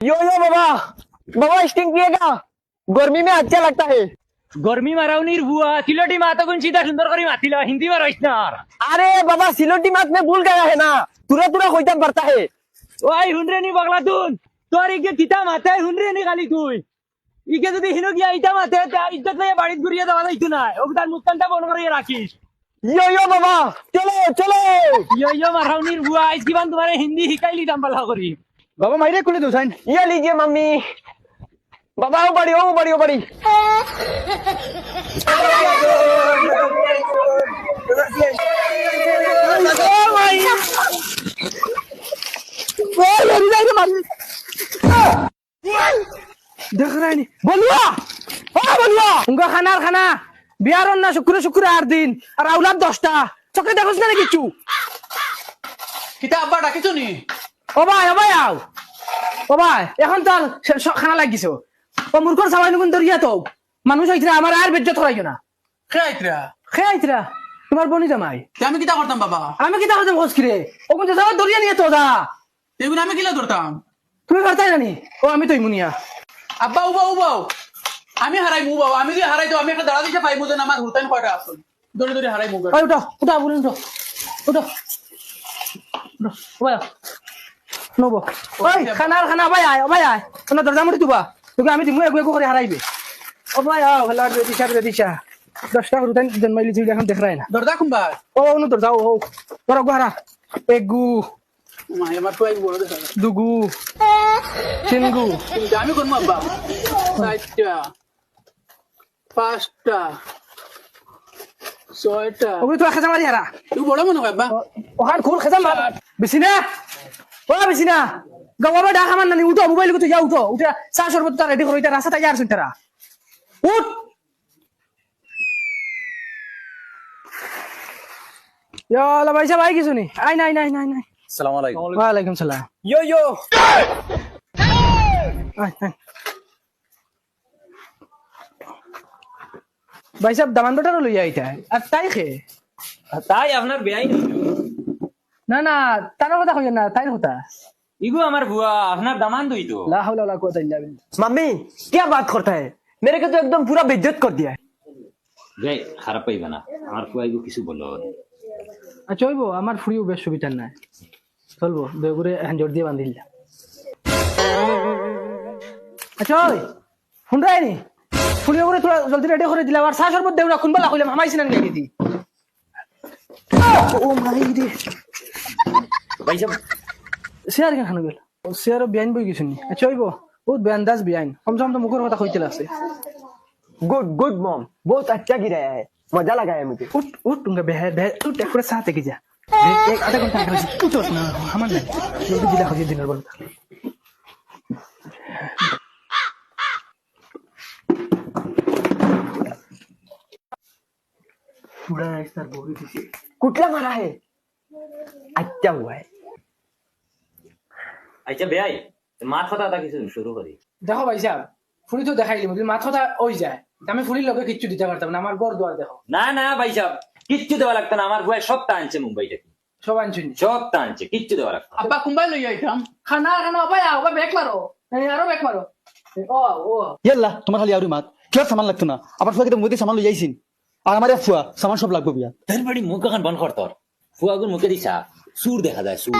यो बाबा बाबा sting पिएगा गर्मी में अच्छा लगता है। गर्मी मारावनीर बुआ सिलोटी माता गुन सीधा सुंदर करी मातिला हिंदी में रचनार। अरे बाबा सिलोटी मात में भूल गया है ना, तुरा तुरा खोईता पड़ता है। ओए हुनरे नी बगला तुन तोर इके किता माते हुनरे नी खाली तुई इके যদি হিনো গিয়া ইটা মাতে তা ইজ্জত লয়ে বাড়িত ঘুরিয়ে দেওয়া যাইতো না ওকদার মুস্তানটা বন্ধ করে রাখিস। यो बाबा चलो चलो। यो मारावनीर बुआ আজ কিবান তোমারে হিন্দি শিকাইলি দাম বালা করি। बाबा माइरे कुले दो साइन ये लीजिए मम्मी। बाबा वो बड़ी वो बड़ी देख रहा है नहीं बोलुआ बोलुआ उनका खाना बिहार ना शुक्र 8 दिन और औलाद 10टा चक्कर देखोस ना किच्छु কিতা আব্বা ডাকিছো নি? ও ভাই আও ও ভাই এখন চল খানা লাগিছো ও মূর্খর সবাই নুন দরিয়া তো মানুষ হইছে আমার আর বেজ্জত করাইও না খেয়াইতরা তোমার বনি জামাই আমি কিতা করতাম বাবা? আমি কি তাহলে বস কিরে ও কোন যাওয়া দরিয়া নিয়ে তো যা এগুলো আমি কিলা ধরতাম? তুমি করতাই জানি ও আমি তো ইমুনিয়া আব্বা উবাও আমি হারাই মুবাও আমি যদি হারাই তো আমি একটা দাঁড়া দিতে পাইবো যে আমার হুতান কয়টা আসল দড়ি হারাই মুগা। ওই উঠো বলুন উঠো ভাই নবো ওই খানা ভাই আয় না দরজা মুড়ি তুবা তোকে আমি দিমু এগু করে হারাইবে ও ভাই আও হলার দিশা 10টা হুতান জন্মাইলি তুই এখন দেখ রাই না দরজা খুম্বা ও নো দরজা ও তোর গহারা এগু মাই আমার তো আইবো দেখা দুগু তিনগু আমি কোন আব্বা 4টা 5টা 6টা ওগুলো তো খাজা মারি হারা তুই বড় মনে হয় আব্বা ওখান খুল খাজা মার বেশি না গাওয়া ডাক আমার নানি উঠো মোবাইল কো যা উঠে চা শরবত রেডি করো এটা রাস্তা তাই আর শুনতারা উঠ ইয়ালা ভাই সাহেব আই কিছু নি আই নাই আসসালামু আলাইকুম। ওয়া আলাইকুম সালাম यो আই ভাই সাহেব দামান বটার লই আইতা আর তাই খে তাই আপনার বেয়াই না তার কথা কই না তাই কথা ইগু আমার বুয়া আপনার দামান দই তো। লা হাওলা ওয়ালা কুওয়াতা ইল্লা বিল্লাহ मम्मी क्या बात करता है, मेरे को तो एकदम पूरा बेइज्जत कर दिया है। যাই খারাপ পাইবা না আমার বুয়া ইগু কিছু বলো। আচ্ছা হইব আমার ফুরিও বেশ সুবিধা নাই চলবো বেগুরে হ্যান্ডজোর দিয়ে বান্ধিলা আচ্ছা ওই ফোন রাইনি ফুরিও করে তোরা জলদি রেডি করে দিলা আর চা শরবত দেউরা কোন বলা কইলাম আমাইছিনা নাকি দি ও মাই রে ভাই সাহেব শেয়ার কেন গেল ও শেয়ার বিয়াইন বই গেছনি আচ্ছা হইব বহুত বেআন্দাজ বিয়াইন কমসম তো মুখের কথা কইতে লাগছে गुड मॉम, बहुत अच्छा गिराया है, मजा लगा है मुझे। उठ तुंगा बेह उठ एक করে সাথে কি যা एक आधा घंटा आगे उठ ना আমার নাই জলদি দিলা হয়ে দিনের বলতা पूरा ऐसा बोली थी कुटला मारा है, अच्छा हुआ है। আচ্ছা বেয়াই মাছ কথা কিছু শুরু করি। দেখো ভাই সাহেব ফুলি তো দেখাইলি মধ্যে মাথাটা ওই যায় আমি ফুলির লগে কিচ্ছু দিতে পারতাম না আমার গড় দুয়ার দেখো না ভাই সাহেব কিচ্ছু দেওয়া লাগতো না আমার বুয়া সব টানছে মুম্বাই থেকে সব আনছুনি সব টানছে কিচ্ছু দেওয়া লাগতো না। আব্বা কুম্বাই লই আইতাম খানা ভাই আও ব্যাক মারো আরো ব্যাক মারো ও ইয়াল্লা তোমার খালি আউরি মাত কিয়া সামান লাগতো না আবার ফুয়া কিন্তু মুদি সামান লই যাইছিন আর আমার ফুয়া সামান সব লাগবে বিয়া তার বাড়ি মুখ এখন বন কর তোর ফুয়াগুন মুখে দিছা সুর দেখা যায় সুর